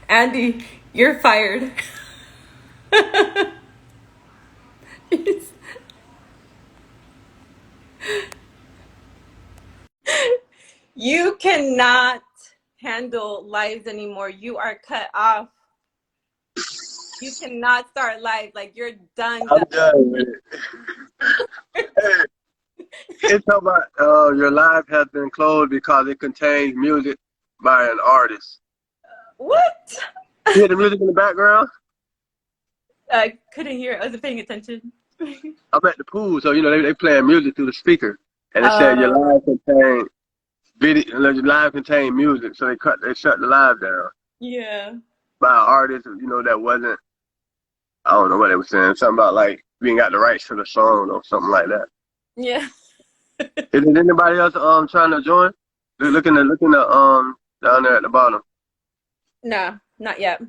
Andy, you're fired. You cannot handle lives anymore. You are cut off. You cannot start live. Like you're done. I'm done with it. Hey, it's about your live has been closed because it contains music by an artist. What? You hear the music in the background? I couldn't hear. I wasn't paying attention. I'm at the pool, so they playing music through the speaker, and it said your Uh, live contain video, your live contain music, so they shut the live down yeah. by an artist, that wasn't. I don't know what they were saying, something about like we ain't got the rights to the song or something like that. Yeah. Is there anybody else trying to join? Looking at down there at the bottom. No, not yet.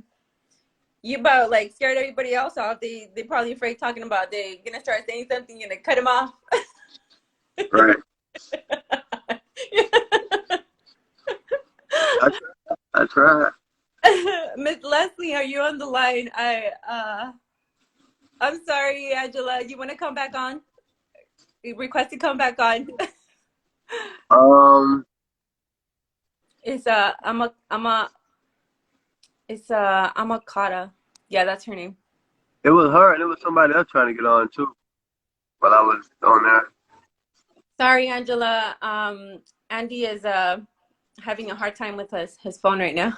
You about like scared everybody else off. They probably afraid talking about they gonna start saying something and they cut him off. Right. I, I tried. Miss Leslie, are you on the line? I'm sorry, Angela. You want to come back on? You request to come back on. Um, It's it's Amakata. Yeah, that's her name. it was her and it was somebody else trying to get on too while I was on there. Sorry, Angela. Andy is having a hard time with his phone right now.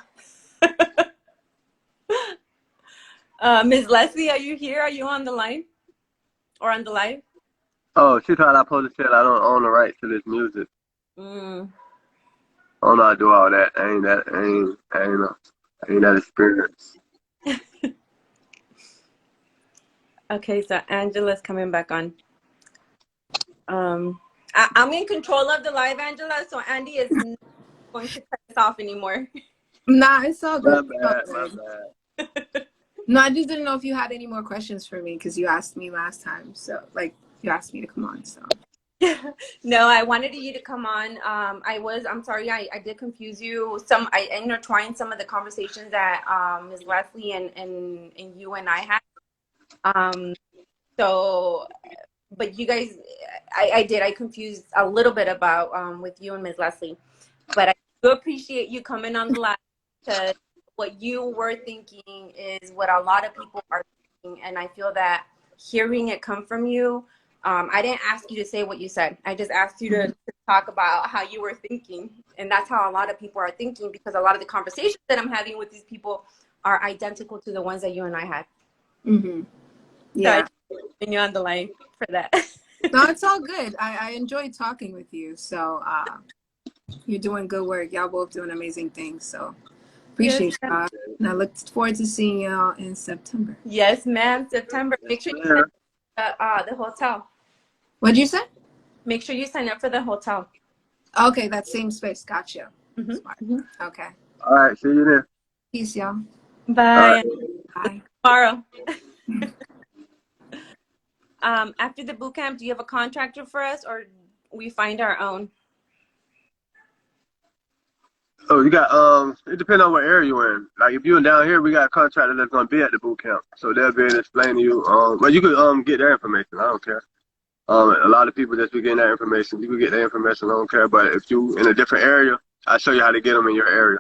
Ms. Leslie, are you here? Are you on the line or on the live? Oh, she thought I supposed to say I don't own the rights to this music. Mm. I don't know how to do all that. I ain't that experience. Okay, so Angela's coming back on. I'm in control of the live, Angela, so Andy is not going to cut us off anymore. Nah, it's all My good. It's all bad, my good. bad. No, I just didn't know if you had any more questions for me because you asked me last time. So, like, you asked me to come on. So, No, I wanted you to come on. I'm sorry, I did confuse you. I intertwined some of the conversations that Ms. Leslie and you and I had. Um, so, but you guys, I confused a little bit about with you and Ms. Leslie. But I do appreciate you coming on the live because what you were thinking is what a lot of people are thinking. And I feel that hearing it come from you, I didn't ask you to say what you said. I just asked you to talk about how you were thinking. And that's how a lot of people are thinking because a lot of the conversations that I'm having with these people are identical to the ones that you and I had. yeah. So I you on the line for that. No, it's all good. I enjoyed talking with you. So, you're doing good work. Y'all both doing amazing things. So, Yes, appreciate y'all. And I look forward to seeing y'all in September. yes, ma'am. September. Yes, Make sure you sign sir. up for the hotel. What'd you say? Make sure you sign up for the hotel. Okay, that same space. Gotcha. Mm-hmm. Smart. Mm-hmm. Okay. All right, see you there. Peace, y'all. All right. Bye. Bye. Tomorrow. After the boot camp, do you have a contractor for us, or we find our own? Oh, you got it depends on what area you're in. Like if you're down here, we got a contractor that's gonna be at the boot camp. So they'll be able to explain to you well you could get their information. I don't care. A lot of people just be getting that information. You can get their information, I don't care. But if you in a different area, I'll show you how to get them in your area.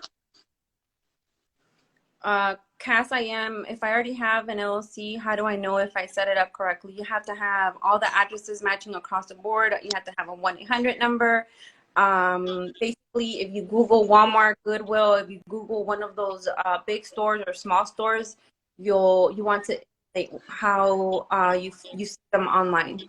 Cass, if I already have an LLC, how do I know if I set it up correctly? You have to have all the addresses matching across the board. You have to have a 1-800 number. Basically, if you Google Walmart, Goodwill, if you Google one of those big stores or small stores, you want to how you see them online.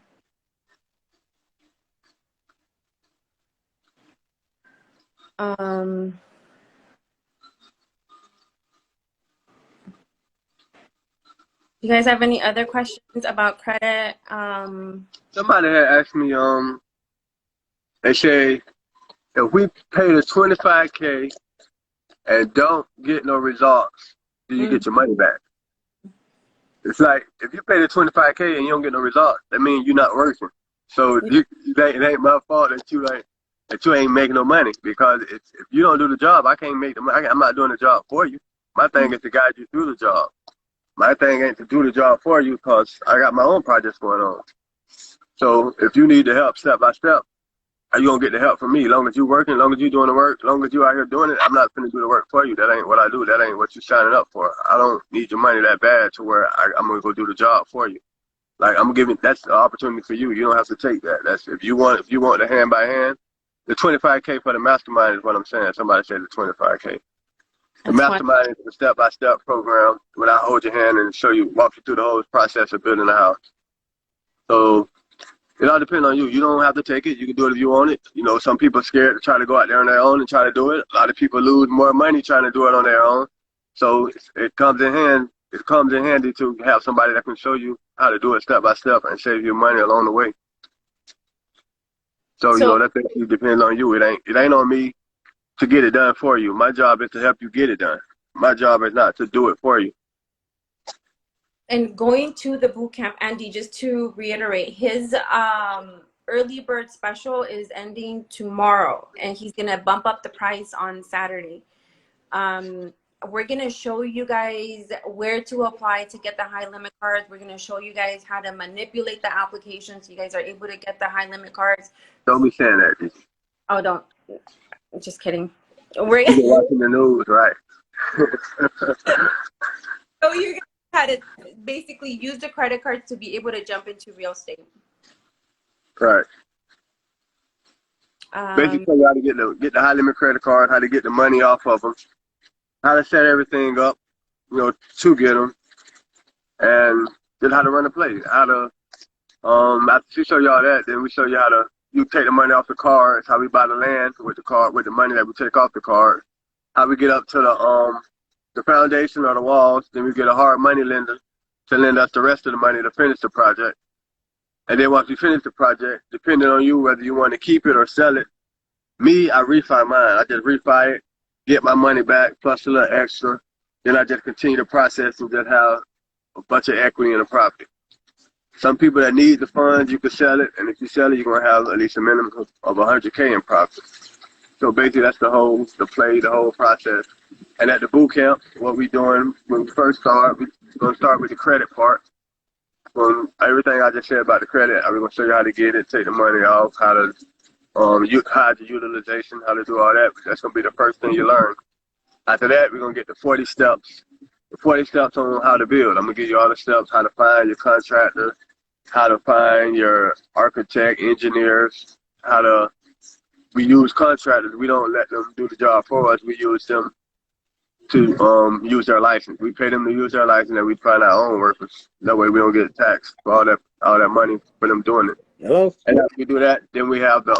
You guys have any other questions about credit? Somebody had asked me, they say if we pay the 25K and don't get no results, do you get your money back? It's like if you pay the 25K and you don't get no results, that means you're not working. So it ain't my fault that you like that you ain't making no money, because if you don't do the job, I can't make the money. I'm not doing the job for you. My thing is to guide you through the job. My thing ain't to do the job for you, because I got my own projects going on. So if you need the help step by step, you gonna get the help from me. As long as you working, as long as you doing the work, as long as you out here doing it, I'm not finna do the work for you. That ain't what I do. That ain't what you signing up for. I don't need your money that bad to where I'm gonna go do the job for you. Like, I'm giving, that's the opportunity for you. You don't have to take that. That's if you want the hand by hand. The 25K for the mastermind is what I'm saying. Somebody said the 25K. The mastermind is a step-by-step program where I hold your hand and walk you through the whole process of building a house. So it all depends on you. You don't have to take it. You can do it if you want it. You know, some people are scared to try to go out there on their own and try to do it. A lot of people lose more money trying to do it on their own. So it comes in hand. It comes in handy to have somebody that can show you how to do it step by step and save you money along the way. So you know, that basically depends on you. It ain't on me to get it done for you. My job is to help you get it done. My job is not to do it for you. And going to the boot camp, Andy, just to reiterate, his early bird special is ending tomorrow, and he's gonna bump up the price on Saturday. We're gonna show you guys where to apply to get the high limit cards. We're gonna show you guys how to manipulate the application so you guys are able to get the high limit cards. Don't be saying that. Oh, don't. Just kidding. You're watching the news, right? So you're gonna how to basically use the credit cards to be able to jump into real estate. Right. Basically, how to get the high limit credit card, how to get the money off of them, how to set everything up, you know, to get them, and just how to run the play. How to, after we show y'all that, then we show you how to, you take the money off the cards, how we buy the land with the card, with the money that we take off the card, how we get up to the foundation or the walls, then we get a hard money lender to lend us the rest of the money to finish the project. And then once we finish the project, depending on you whether you want to keep it or sell it, me, I refi mine. I just refi it, get my money back plus a little extra. Then I just continue the process and just have a bunch of equity in the property. Some people that need the funds, you can sell it, and if you sell it, you're going to have at least a minimum of 100K in profit. So basically, that's the whole process. And at the boot camp, what we doing when we first start, we're going to start with the credit part. Everything I just said about the credit, we're going to show you how to get it, take the money off, how to hide the utilization, how to do all that. That's going to be the first thing you learn. After that, we're going to get the 40 steps. The 40 steps on how to build. I'm going to give you all the steps, how to find your contractor, how to find your architect, engineers, we use contractors. We don't let them do the job for us. We use them to use their license. We pay them to use their license, and we find our own workers. That way we don't get taxed for all that money for them doing it. Hello? And after we do that, then we have the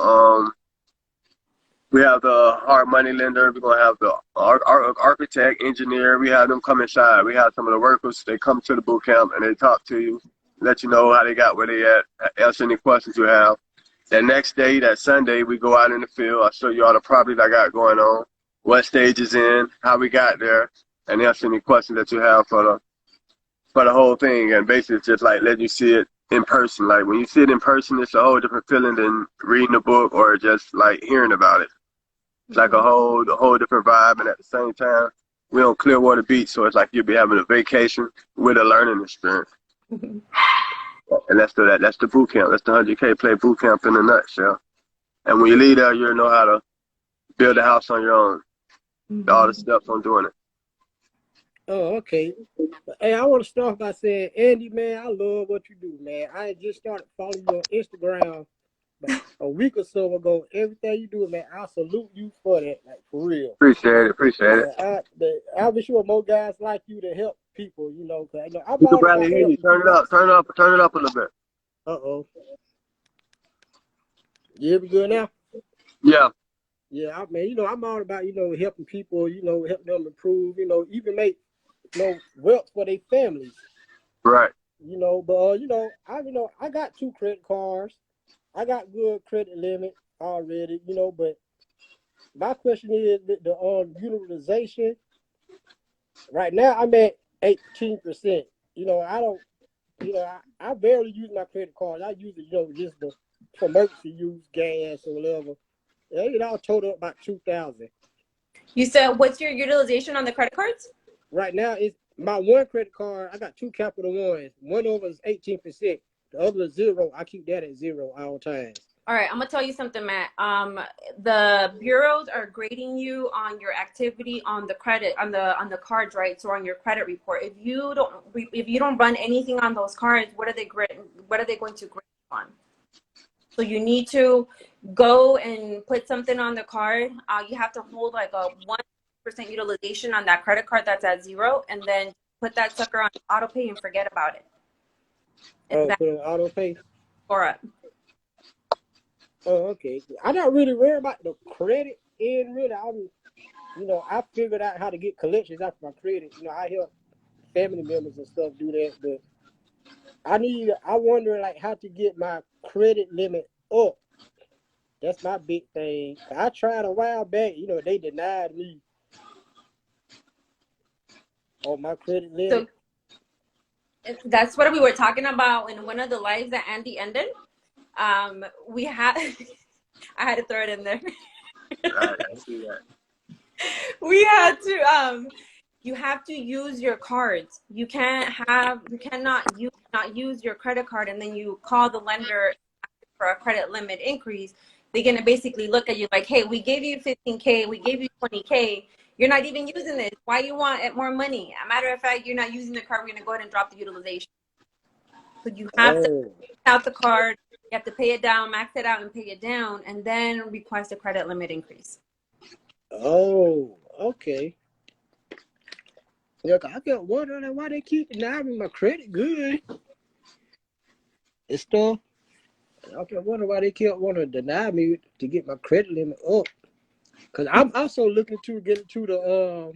hard money lender. We're gonna have the architect, engineer. We have them come inside. We have some of the workers. They come to the boot camp and they talk to you, let you know how they got where they at, answer any questions you have. That next day, that Sunday, we go out in the field. I'll show you all the properties I got going on, what stage is in, how we got there, and answer any questions that you have for the whole thing. And basically, it's just like letting you see it in person. Like when you see it in person, it's a whole different feeling than reading a book or just like hearing about it. It's like a whole different vibe. And at the same time, we're on Clearwater Beach, so it's like you'll be having a vacation with a learning experience. And that's the boot camp. That's the 100K play boot camp in a nutshell. And when you leave there, you'll know how to build a house on your own. All the steps on doing it. Oh, okay. Hey, I want to start by saying, Andy, man, I love what you do, man. I just started following you on Instagram about a week or so ago. Everything you do, man, I salute you for that, like, for real. Appreciate it. I wish you were more guys like you to help people, you know. Cause, I'm you can barely hear you. Turn it up a little bit. Uh-oh. You hear me good now? Yeah. Yeah, I'm all about, helping people, helping them improve, even make, wealth for their families. Right. But I got 2 credit cards. I got good credit limit already, but my question is the utilization. Right now I'm at 18%. I barely use my credit card. I use it, just for emergency use, gas or whatever. It all totaled up about 2,000. You said, what's your utilization on the credit cards? Right now, it's my one credit card. I got two Capital Ones. One of them is 18%. The other is 0. I keep that at 0 all times. All right, I'm gonna tell you something, Matt. The bureaus are grading you on your activity on the credit on the cards, right? So on your credit report, if you don't run anything on those cards, what are they going to grade you on? So you need to go and put something on the card. You have to hold like a 1% utilization on that credit card that's at 0, and then put that sucker on auto pay and forget about it. Oh, put it on auto pay. Or up. Oh, okay. I'm not really worried about the credit end, really. I figured out how to get collections after my credit. I help family members and stuff do that, but I wonder like how to get my credit limit up. That's my big thing. I tried a while back, they denied me on my credit limit. So that's what we were talking about in one of the lives that Andy ended. We had I had to throw it in there. I see that. We had to you have to use your cards. You cannot use your credit card and then you call the lender for a credit limit increase. They're gonna basically look at you like, hey, we gave you 15K, we gave you 20K, you're not even using this. Why you want more money? As a matter of fact, you're not using the card, we're gonna go ahead and drop the utilization. So you have to take out the card, you have to pay it down, max it out and pay it down, and then request a credit limit increase. Oh, okay. Yeah, I kept wondering why they keep denying my credit good and stuff. I kept wondering why they kept wanting to deny me to get my credit limit up. Cause I'm also looking to get into the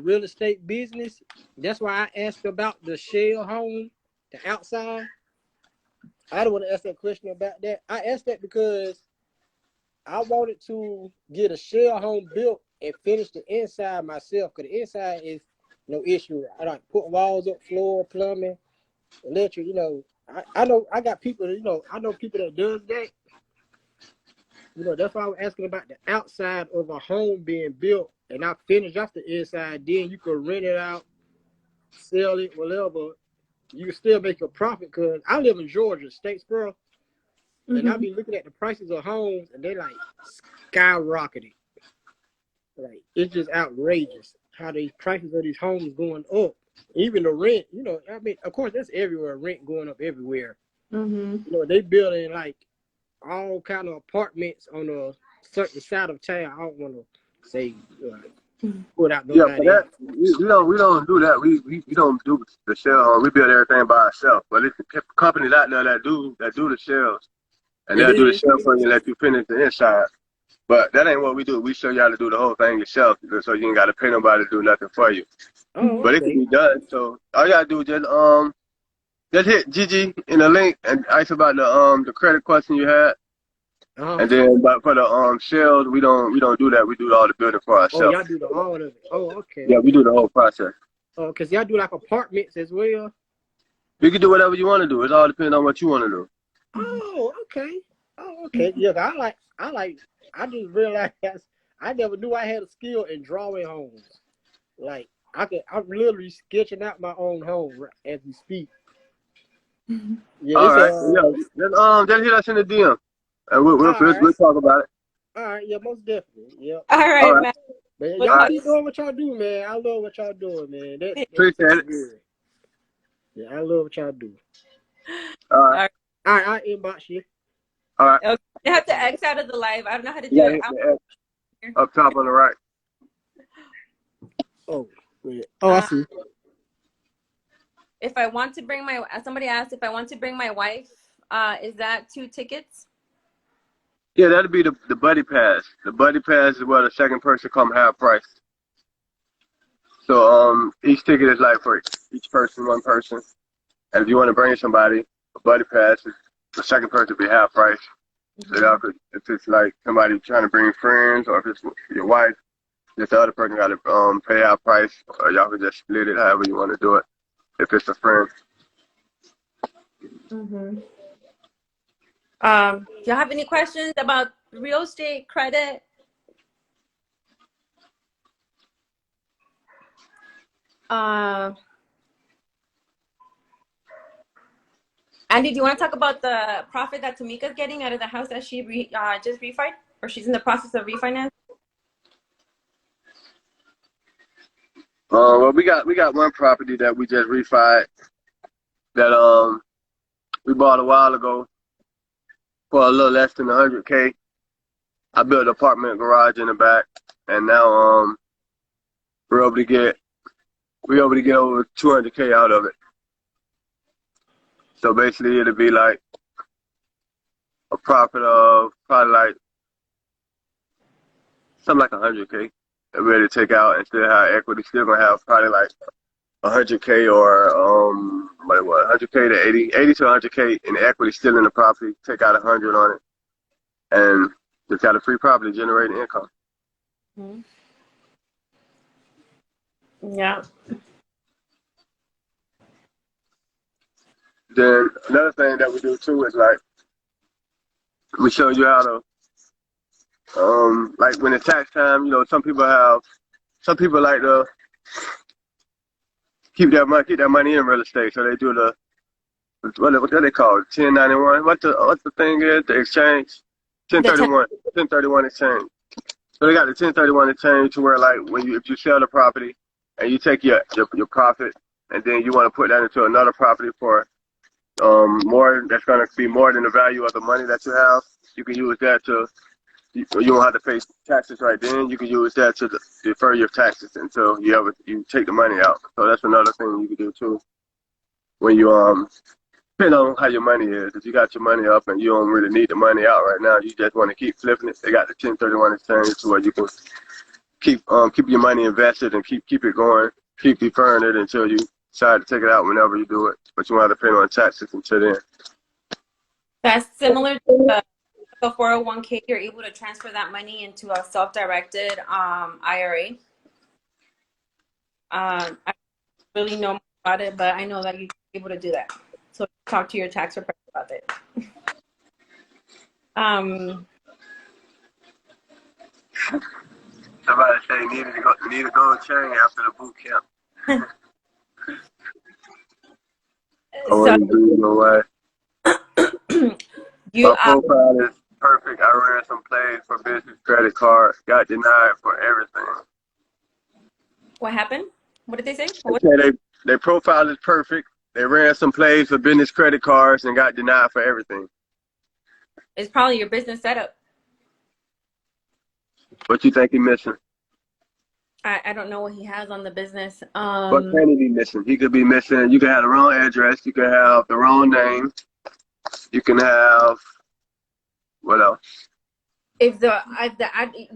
real estate business. That's why I asked about the shell home, the outside. I don't want to ask that question about that. I asked that because I wanted to get a shell home built and finish the inside myself. Cause the inside is no issue. I like put walls up, floor, plumbing, electric. I know I got people. I know people that does that. That's why I was asking about the outside of a home being built, and I finish off the inside. Then you can rent it out, sell it, whatever. You can still make a profit. Cause I live in Georgia, Statesboro, and I be looking at the prices of homes, and they like skyrocketing. Like it's just outrageous how the prices of these homes going up. Even the rent, of course that's everywhere. Rent going up everywhere. They building like all kind of apartments on a certain side of town. I don't want to say put out nobody. Yeah, but we don't do that. We don't do the shell. We build everything by ourselves. But it's companies out there that do the shells, and they'll do the shell for you and let you finish the inside. But that ain't what we do. We show you how to do the whole thing yourself, so you ain't got to pay nobody to do nothing for you. Oh, but it can be done. So all you gotta do is just hit Gigi in the link and ask about the credit question you had. And then, but for the shells, we don't do that. We do all the building for ourselves. Oh, y'all do all of it. Oh, okay. Yeah, we do the whole process. Oh, cause y'all do like apartments as well. You can do whatever you want to do. It all depends on what you want to do. Oh, okay. Oh, okay. Yeah, I just realized I never knew I had a skill in drawing homes. Like I'm literally sketching out my own home as we speak. Yeah. All right. Just hit us in the DM, and we'll talk about it. All right. Yeah, most definitely. Yeah. All right, Matt. Man, y'all keep doing what y'all do, man. I love what y'all doing, man. Appreciate it. Good. Yeah, I love what y'all do. All right. All right. I'll inbox you. All right. Okay. You have to X out of the live. I don't know how to do it. Up top on the right. Oh, yeah. I see. If I want to bring somebody asked if I want to bring my wife, is that 2 tickets? Yeah, that'll be the buddy pass. The buddy pass is where the second person come half price. So each ticket is like for each person, one person. And if you want to bring somebody, a buddy pass is the second person be half price. So y'all could, if it's like somebody trying to bring friends, or if it's your wife, just the other person got to pay half price, or y'all could just split it however you want to do it. If it's a friend. Do y'all have any questions about real estate credit? Andy, do you want to talk about the profit that Tamika's getting out of the house that she just refied, or she's in the process of refinance? Well, we got one property that we just refied that we bought a while ago for a little less than 100K. I built an apartment garage in the back, and now we're able to get over 200K out of it. So basically, it'll be like a profit of probably like something like 100K. That we're ready to take out and still have equity. Still gonna have probably like 100K or 100K to 80 to 100K in equity still in the property. Take out 100 on it, and just got a free property generating income. Mm-hmm. Yeah. Then another thing that we do too is like we show you how to like when it's tax time. You know, some people like to keep their money in real estate, so they do the what do they call it? 1091. What the thing is? The exchange. 1031 exchange. So they got the 1031 exchange to where like if you sell the property and you take your profit and then you want to put that into another property for more, that's going to be more than the value of the money that you have. You can use that you don't have to pay taxes right then. You can use that to defer your taxes until you take the money out. So that's another thing you can do too. When you depending on how your money is. If you got your money up and you don't really need the money out right now, you just want to keep flipping it. They got the 1031 exchange to where you can keep your money invested and keep it going, keep deferring it until you decide to take it out whenever you do it. But you won't have to pay on taxes until then. That's similar to a 401k. You're able to transfer that money into a self-directed IRA. I don't really know about it, but I know that you're able to do that. So talk to your tax preparer about it. Somebody say need a gold chain after the boot camp. So no way. My profile is perfect. I ran some plays for business credit cards. Got denied for everything. What happened? What did they say? Their profile is perfect. They ran some plays for business credit cards and got denied for everything. It's probably your business setup. What you think he missing? I don't know what he has on the business. What can he be missing? He could be missing. You can have the wrong address. You can have the wrong name. You can have what else? If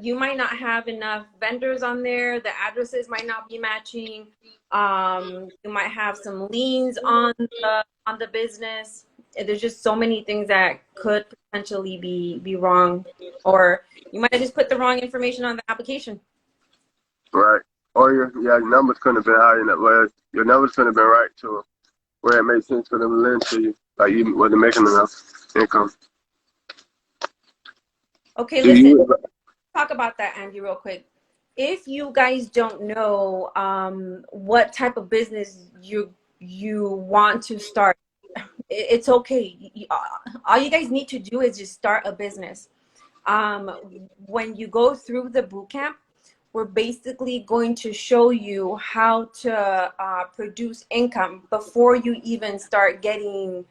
you might not have enough vendors on there, the addresses might not be matching. You might have some liens on the business. There's just so many things that could potentially be wrong, or you might have just put the wrong information on the application. Right. Or your numbers couldn't have been high enough. Well, your numbers couldn't have been right to where it made sense for them to lend to you. Like you wasn't making enough income. Okay, listen. Talk about that, Andy, real quick. If you guys don't know what type of business you want to start, it's okay. All you guys need to do is just start a business. When you go through the boot camp, we're basically going to show you how to produce income before you even start getting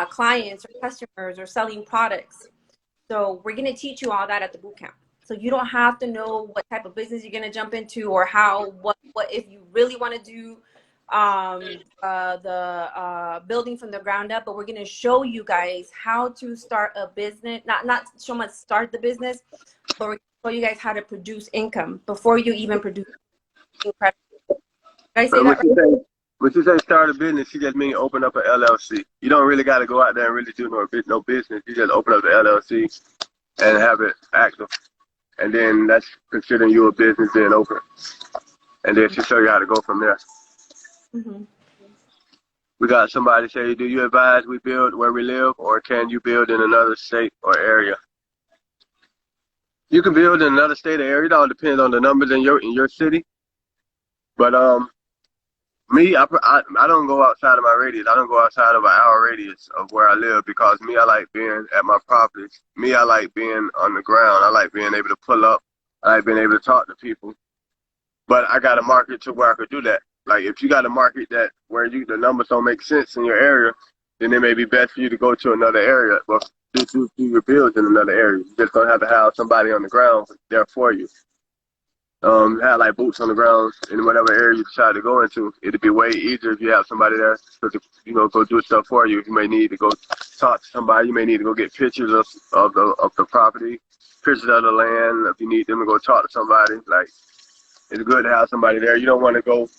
clients or customers or selling products. So we're going to teach you all that at the boot camp. So you don't have to know what type of business you're going to jump into or what if you really want to do the building from the ground up, but we're going to show you guys how to start a business, not so much start the business, but we're going to show you guys how to produce income before you even produce income. Did I say that right? When you say start a business, you just mean open up an LLC. You don't really got to go out there and really do no business. You just open up the LLC and have it active. And then that's considering you a business being open. And then she'll show you how to go from there. Mm-hmm. We got somebody say, do you advise we build where we live, or can you build in another state or area? You can build in another state or area. It all depends on the numbers in your city. But me, I don't go outside of my radius. I don't go outside of an hour radius of where I live because me, I like being at my properties. Me, I like being on the ground. I like being able to pull up. I like being able to talk to people. But I got a market to where I could do that. Like if you got a market that where the numbers don't make sense in your area, then it may be best for you to go to another area. But do your builds in another area. You're just gonna have to have somebody on the ground there for you. Have like boots on the ground in whatever area you decide to go into. It'd be way easier if you have somebody there to, go do stuff for you. You may need to go talk to somebody. You may need to go get pictures of the property, pictures of the land. If you need them to go talk to somebody, like it's good to have somebody there. You don't want to go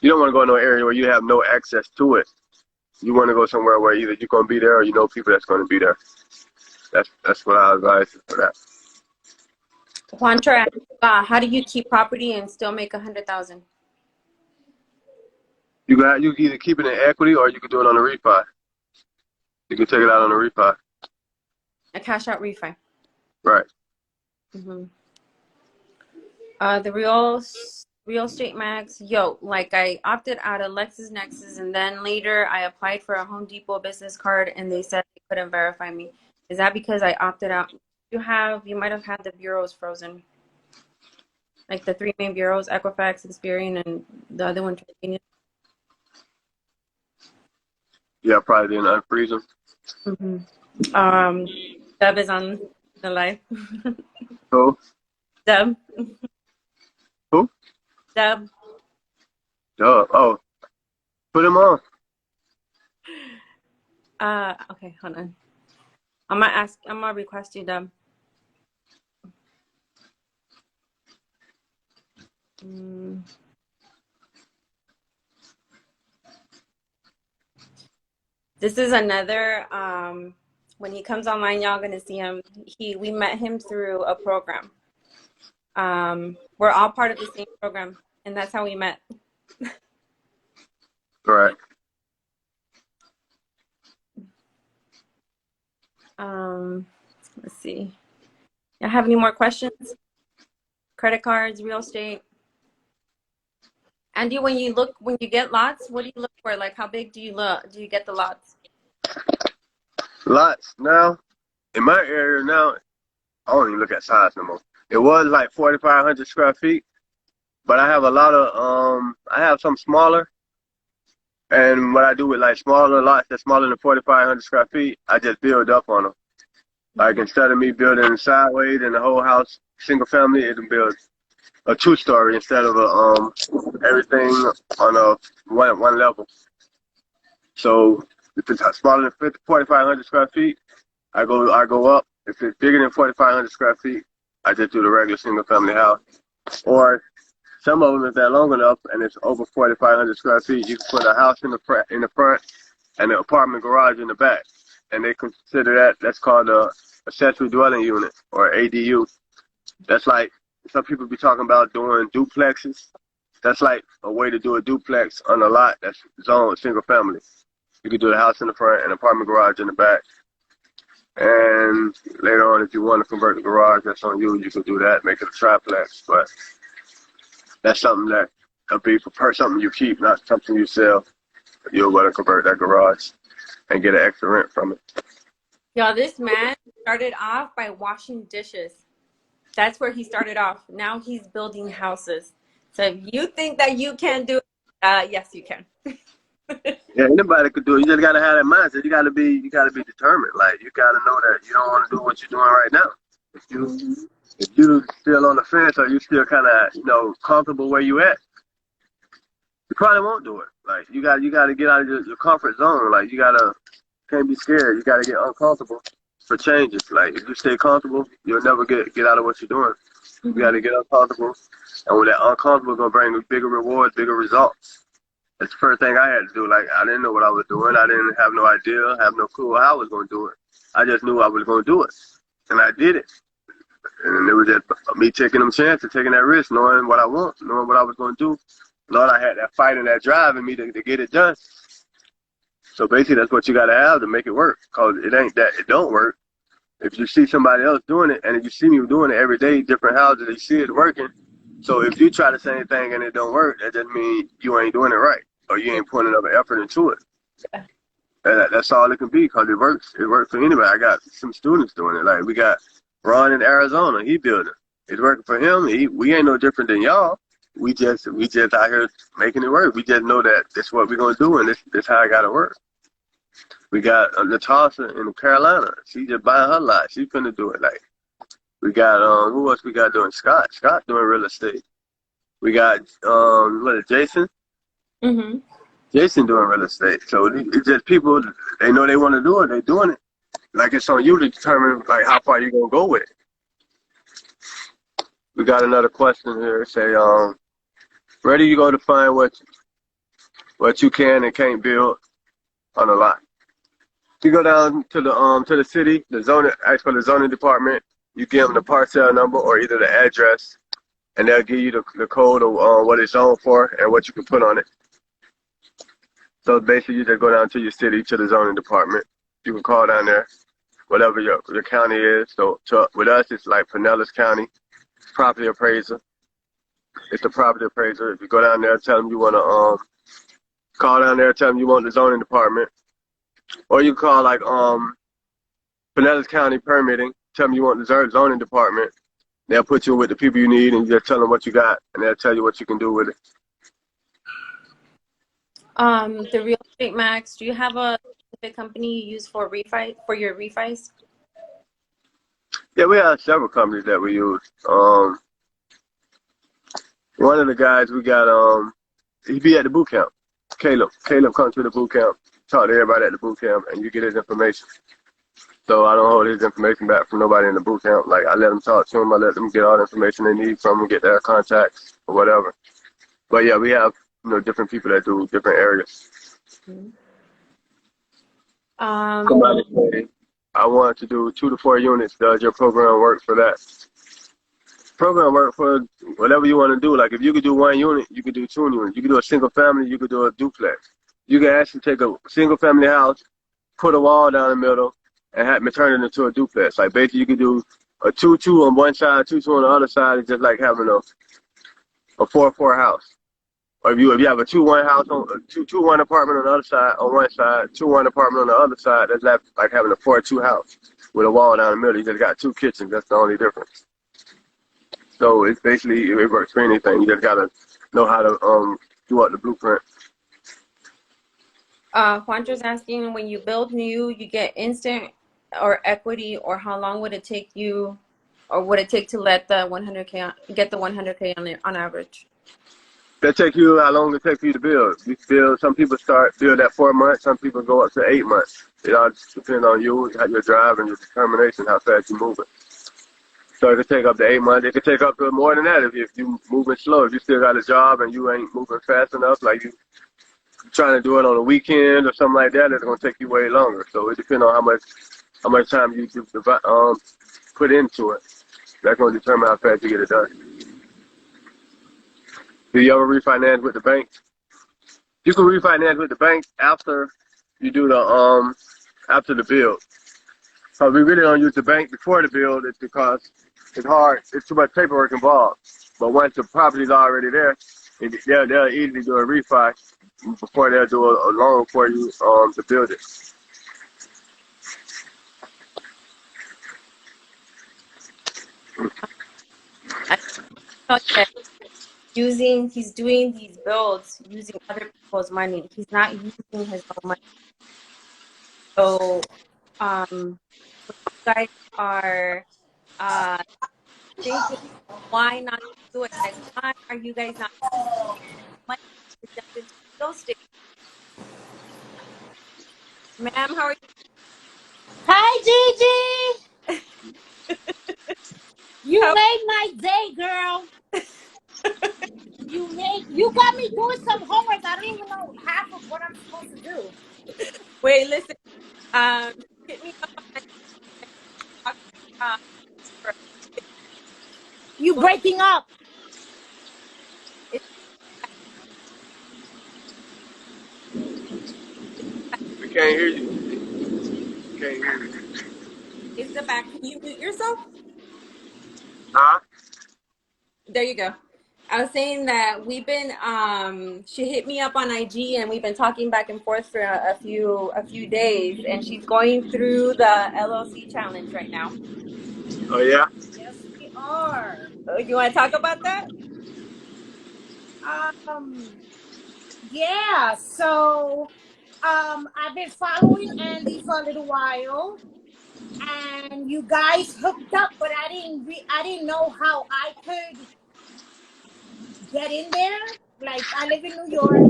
in an area where you have no access to it. You want to go somewhere where either you're gonna be there or you know people that's gonna be there. That's what I advise for that. Juantra, how do you keep property and still make 100,000? You can either keep it in equity or you can do it on a refi. You can take it out on a refi. A cash out refi. Right. Mm-hmm. The real estate max, like I opted out of LexisNexis and then later I applied for a Home Depot business card and they said they couldn't verify me. Is that because I opted out? You might have had the bureaus frozen. Like the 3 main bureaus, Equifax, Experian, and the other one, TransUnion. Yeah, probably didn't unfreeze them. Mm-hmm. Deb is on the live. Who? Deb. Who? Deb. Oh, put him on. Okay, hold on. I'm gonna request you, Deb. This is another, when he comes online, y'all gonna see him. We met him through a program. We're all part of the same program, and that's how we met. Right. Let's see. Y'all have any more questions? Credit cards, real estate. Andy, when you get lots, what do you look for? Like, how big do you get the lots? Lots now. In my area now, I don't even look at size no more. It was like 4,500 square feet, but I have a lot of I have some smaller. And what I do with like smaller lots that's smaller than 4,500 square feet, I just build up on them. Like instead of me building sideways in the whole house, single family, it'll build a 2-story instead of everything on a one level. So if it's smaller than 4,500 square feet, I go up. If it's bigger than 4,500 square feet, I just do the regular single family house. Or some of them, if they're long enough and it's over 4,500 square feet, you can put a house in the front and an apartment garage in the back. And they consider that's called a accessory dwelling unit or ADU. That's like, some people be talking about doing duplexes. That's like a way to do a duplex on a lot that's zoned single family. You could do the house in the front and apartment garage in the back. And later on, if you want to convert the garage, that's on you. You could do that, make it a triplex. But that's something that could be for something you keep, not something you sell. You'll want to convert that garage and get an extra rent from it. Y'all, this man started off by washing dishes. That's where he started off. Now he's building houses. So if you think that you can do it, yes, you can. Yeah, anybody could do it. You just gotta have that mindset. You gotta be determined. Like you gotta know that you don't want to do what you're doing right now. If you still on the fence or you still kind of comfortable where you at, you probably won't do it. Like you gotta get out of your comfort zone. Like can't be scared. You gotta get uncomfortable for changes. Like if you stay comfortable, you'll never get out of what you're doing. You gotta get uncomfortable, and when that uncomfortable gonna bring bigger rewards, bigger results. That's the first thing I had to do. Like I didn't know what I was doing. I didn't have no idea, have no clue how I was gonna do it. I just knew I was gonna do it, and I did it. And it was just me taking them chances, taking that risk, knowing what I want, knowing what I was gonna do. Lord, I had that fight and that drive in me to get it done. So basically, that's what you got to have to make it work. Cause it ain't that it don't work. If you see somebody else doing it, and if you see me doing it every day, different houses, they see it working. So if you try the same thing and it don't work, that doesn't mean you ain't doing it right, or you ain't putting enough effort into it. That's all it can be, cause it works. It works for anybody. I got some students doing it. Like we got Ron in Arizona. He building. It's working for him. We ain't no different than y'all. We just out here making it work. We just know that that's what we're gonna do, and this how it gotta work. We got Natasha in Carolina. She just buying her lot. She finna do it. Like we got who else we got doing? Scott. Scott doing real estate. We got Jason. Mm-hmm. Jason doing real estate. So it's just people. They know they want to do it. They doing it. Like it's on you to determine like how far you gonna go with it. We got another question here. Say where do you go to find what you can and can't build on a lot? You go down to the city, the zoning, ask for the zoning department. You give them the parcel number or either the address, and they'll give you the code of what it's zoned for and what you can put on it. So basically, you just go down to your city, to the zoning department. You can call down there, whatever your county is. So with us, it's like Pinellas County property appraiser. It's the property appraiser. If you go down there, tell them you want to call down there, tell them you want the zoning department. Or you call like Pinellas County permitting, tell them you want the zoning department. They'll put you with the people you need, and you just tell them what you got, and they'll tell you what you can do with it. The Real Estate Max, do you have a specific company you use for your refis? Yeah, we have several companies that we use. One of the guys we got, he be at the boot camp. Caleb comes to the boot camp, talk to everybody at the boot camp, and you get his information. So I don't hold his information back from nobody in the boot camp. Like I let them talk to him, I let them get all the information they need from him, get their contacts or whatever. But yeah, we have different people that do different areas. Somebody say, I want to do 2 to 4 units. Does your program work for that? Program work for whatever you want to do. Like if you could do 1 unit, you could do 2 units. You could do a single family, you could do a duplex. You can actually take a single family house, put a wall down the middle, and turn it into a duplex. Like basically you could do a 2-2 on one side, 2-2 on the other side. It's just like having a 4-4 house. Or if you have a 2-1 house on a 2-1 apartment on the other side, on one side, 2-1 apartment on the other side, that's like having a 4-2 house with a wall down the middle. You just got 2 kitchens. That's the only difference. So it's basically, it works for anything. You just gotta know how to do out the blueprint. Juancho's asking, when you build new, you get instant or equity, or how long would it take you, or would it take to let the 100K get the 100K on average? That take you how long it takes for you to build. You build. Some people build at 4 months. Some people go up to 8 months. It all just depends on you, your drive, and your determination, how fast you move it. So it could take up to 8 months. It could take up to more than that if you moving slow. If you still got a job and you ain't moving fast enough, like you trying to do it on a weekend or something like that, it's gonna take you way longer. So it depends on how much time you put into it. That's gonna determine how fast you get it done. Do you ever refinance with the bank? You can refinance with the bank after you do after the build. So we really don't use the bank before the build. It's because it's hard. It's too much paperwork involved. But once the property's already there, they'll easily do a refi before they'll do a loan for you to build it. Okay. He's doing these builds using other people's money. He's not using his own money. So, you guys are thinking, why not do it? Like, why are you guys not money into real estate? Ma'am, how are you? Hi, Gigi. You made my day, girl. You got me doing some homework. I don't even know half of what I'm supposed to do. Wait, listen. Hit me up on You breaking up. Can't hear you. Can't hear you. Is the back? Can you mute yourself? Huh? There you go. I was saying that we've been she hit me up on IG and we've been talking back and forth for a few days, and she's going through the LLC challenge right now. Oh yeah. Yes, we are. You want to talk about that? Yeah. So, I've been following Andy for a little while, and you guys hooked up, but I didn't know how I could get in there. Like, I live in New York,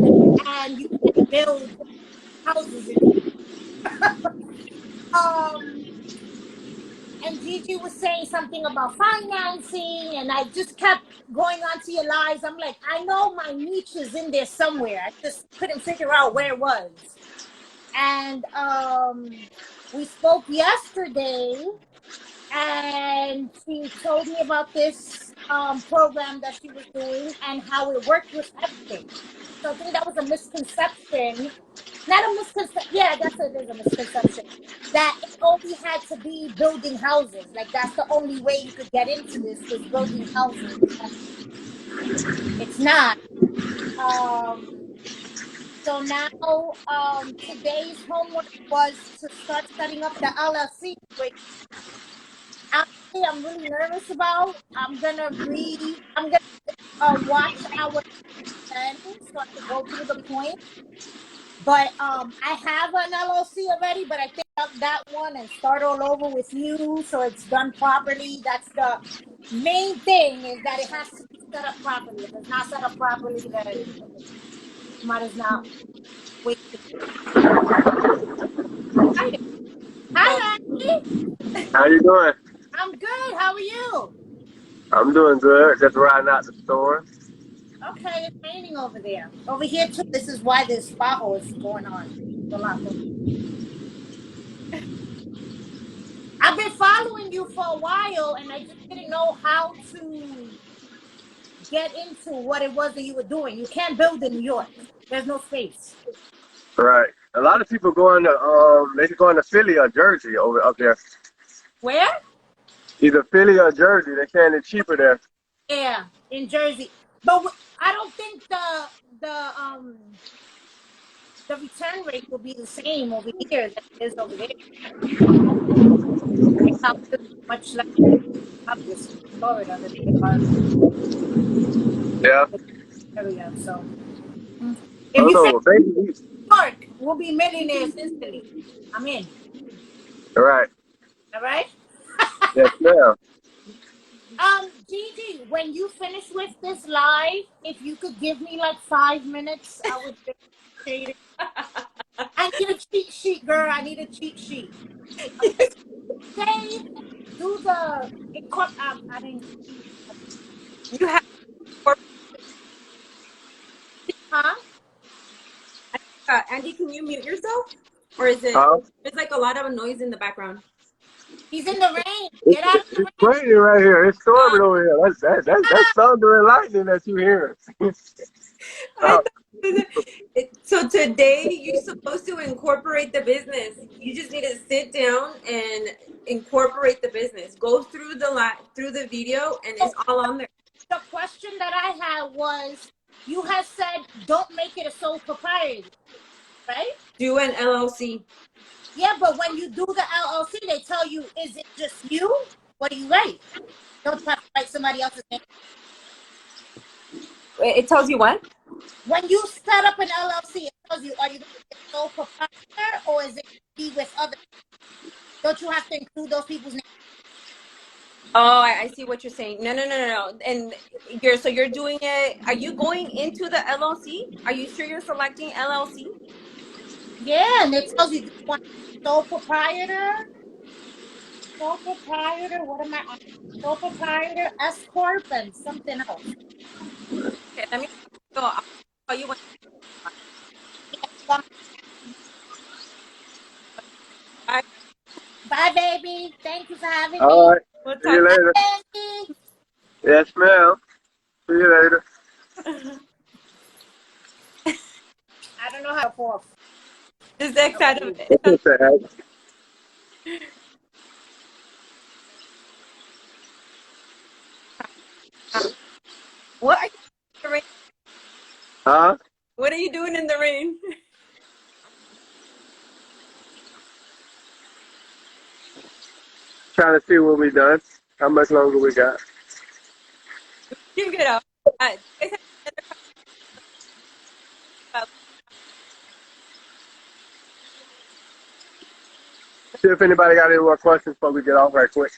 and you can build houses in. And Gigi was saying something about financing, and I just kept going on to your lives. I'm like, I know my niche is in there somewhere. I just couldn't figure out where it was. And we spoke yesterday, and she told me about this program that she was doing and how it worked with everything. So I think that was a misconception. Not a misconception. Yeah, it is a misconception. That it only had to be building houses. Like, that's the only way you could get into this was building houses. It's not. So now, today's homework was to start setting up the LLC, which actually I'm really nervous about. I'm gonna watch our end so I can go through the point. But I have an LLC already, but I picked up that one and start all over with you so it's done properly. That's the main thing, is that it has to be set up properly. If it's not set up properly, then you might as not wait. Hi, Andy. How you doing? I'm good. How are you? I'm doing good. Just riding out the store. Okay, it's raining over there. Over here too. This is why this pothole is going on. I've been following you for a while, and I just didn't know how to get into what it was that you were doing. You can't build in New York. There's no space. Right. A lot of people going to they going to Philly or Jersey over up there. Where? Either Philly or Jersey. They saying it's cheaper there. Yeah, in Jersey. But I don't think the return rate will be the same over here that it is over there. It's much less obvious Florida than they are Yeah. area. So Oh if you say no, baby. New York, we'll be millionaires instantly. I'm in. All right. All right. Yes, ma'am. Gigi, when you finish with this live, if you could give me like 5 minutes, I would appreciate it. I need a cheat sheet, girl. I need a cheat sheet. Say, do the I didn't. You have Huh? Andy, can you mute yourself? Or is it there's like a lot of noise in the background? He's in the rain. Get out of the rain. It's raining right here. It's storming over here. That's thunder and lightning that you hear. So today you're supposed to incorporate the business. You just need to sit down and incorporate the business. Go through the video, and it's all on there. The question that I had was, you had said don't make it a sole proprietor, right? Do an LLC. Yeah, but when you do the LLC, they tell you, is it just you? What do you write? Don't you have to write somebody else's name? It tells you what? When you set up an LLC, it tells you, are you going to be a sole proprietor or is it be with others? Don't you have to include those people's names? Oh, I see what you're saying. No. And you're doing it. Are you going into the LLC? Are you sure you're selecting LLC? Yeah, and it tells you, do you want sole proprietor? Sole proprietor, what am I on? Sole proprietor, S Corp, and something else. Okay, let me go. I'll tell you what. Bye, baby. Thank you for having me. All right. We'll See you later. Baby. Yes, ma'am. See you later. I don't know how to fall. Just the excited of it. That's what they have. What are you doing in the rain? Huh? What are you doing in the rain? Trying to see what we done. How much longer we got? You get up. You guys have another about See if anybody got any more questions before we get off right quick.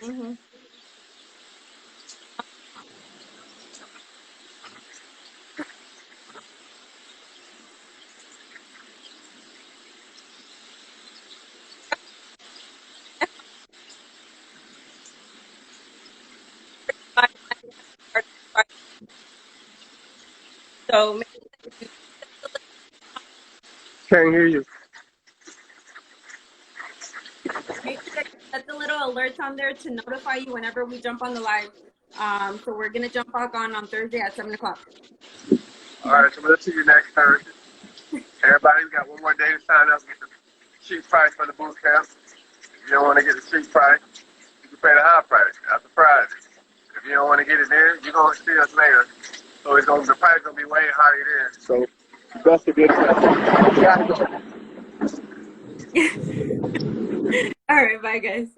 mm-hmm. So Can't hear you. make sure that you set the little alerts on there to notify you whenever we jump on the live. So we're gonna jump back on Thursday at 7:00. All right, so we'll see you next Thursday. Everybody, we got one more day to sign up. Get the cheap price for the boot camp. If you don't want to get the cheap price, you can pay the high price after Friday. If you don't want to get it then, you're gonna see us later. So the price gonna be way higher then. So best to get it. All right, bye guys.